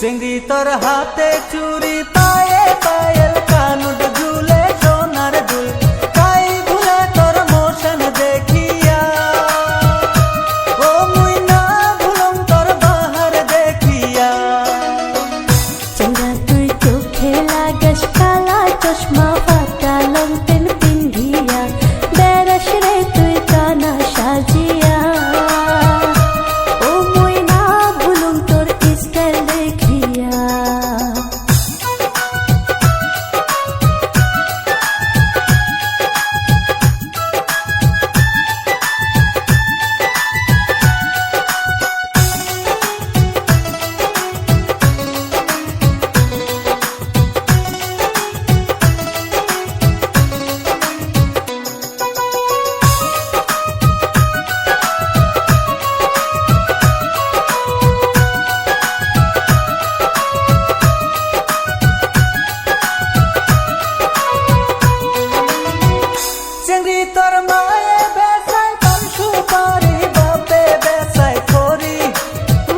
চিংড়ি তোর হাতে চুরি পায়ে পায়েল কানুদ ঝুলে সোনার দুল তাই ভুলে তোর মোশন দেখিয়া ও মুই না ভুলম তোর বাহার দেখিয়া। চিংড়া তুই চোখে লাগাস কালা চশমা ফাটা লংটেন পিন্ধিয়া বেড়াস রে তুই কানা সাজিয়া ও মুই না ভুলুম তোর স্টাইল দেখিয়া। চিংড়ি তোর মায়ে বেসায় পান সুপারি বাপে বেসায় খড়ি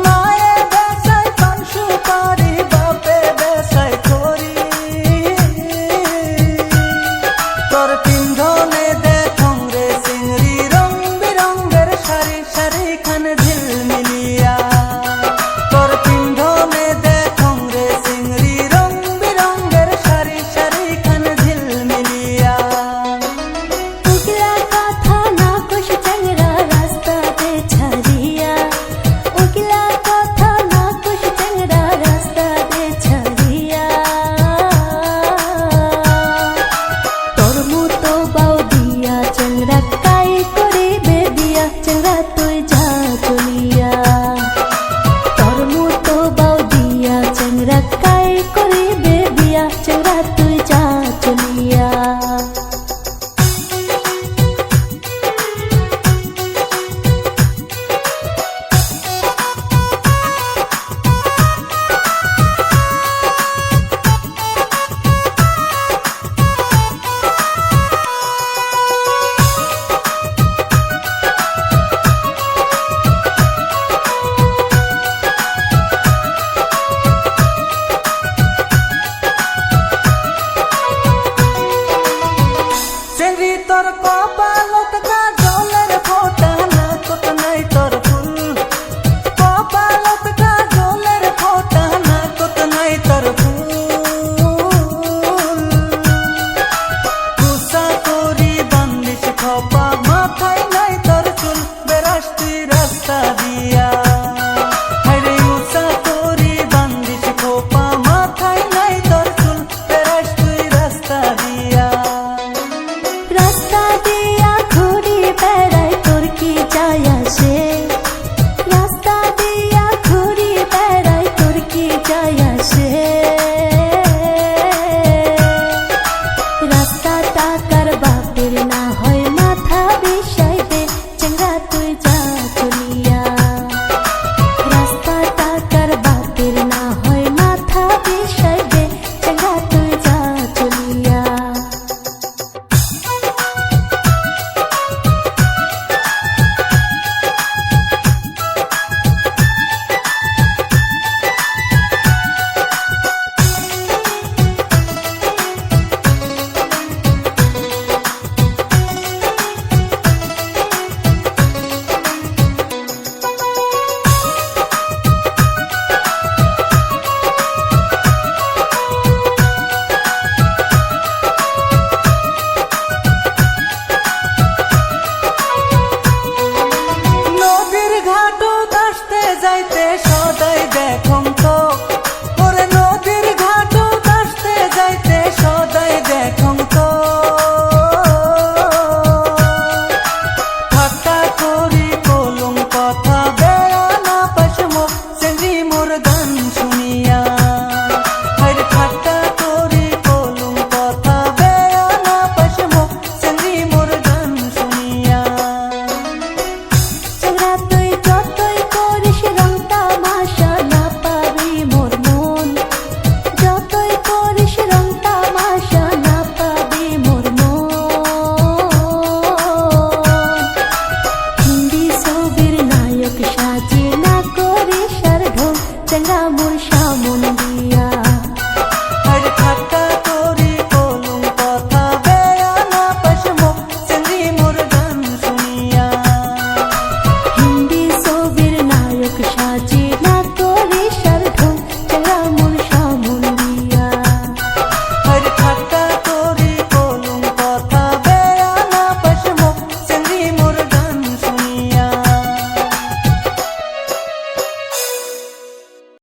মায়ে বেসায় পান সুপারি বাপে বেসায় খড়ি তোর পিন্ধনে দেখং রে চিংড়ি রং বিরঙ্গের শাড়ি শাড়ি খান ঝিলমিলিয়া তোর পিন্ধনে দেখং রে চিংড়ি রং বিরঙ্গের শাড়ি শাড়ি খান ঝিলমিলিয়া। তোর কপালত কাজলের ফোঁটা নাকত নাই তোর ফুল কপালত কাজলের ফোঁটা নাকত নাই তোর ফুল কুসা করি বান্দিস খপা মাথায় নাই তোর চুল বেরাস তুই রাস্তা দিয়া হরে উষা করি বান্দিস খোপা মাথায় নাই তোর চুল বেরাস তুই রাস্তা দিয়া। রাস্তা দিয়া ঘুরি বেড়াই তোর কি যায় আসে রাস্তা দিয়া ঘুরি বেড়াই তোর কি যায় আসে রাস্তা টাকার বাপের না হয় মাথা বিষাইবে চিংড়া তুই যা চলিয়া রাস্তা টাকার বাপের না হয় মাথা বিষাইবে চিংড়া তুই যা চলিয়া। যাইতে সদাই দেখং তো ওরে নদীর ঘাটও আসতে যাইতে সদাই দেখং তো ঠাট্টা করি কলুম কথা বেড়া না পাশম চিংড়ি মোর গান শুনিয়া হরে ঠাট্টা করি কলুম কথা বেড়া না পাশম চিংড়ি মোর গান শুনিয়া। চিংড়া তুই যতই করিস রং তামাশা না পাবি মোর মন যতই করিস রং তামাশা না পাবি মোর মন হিন্দি ছবির নায়ক সাজি না করিস আর ঢং চিংড়া মোর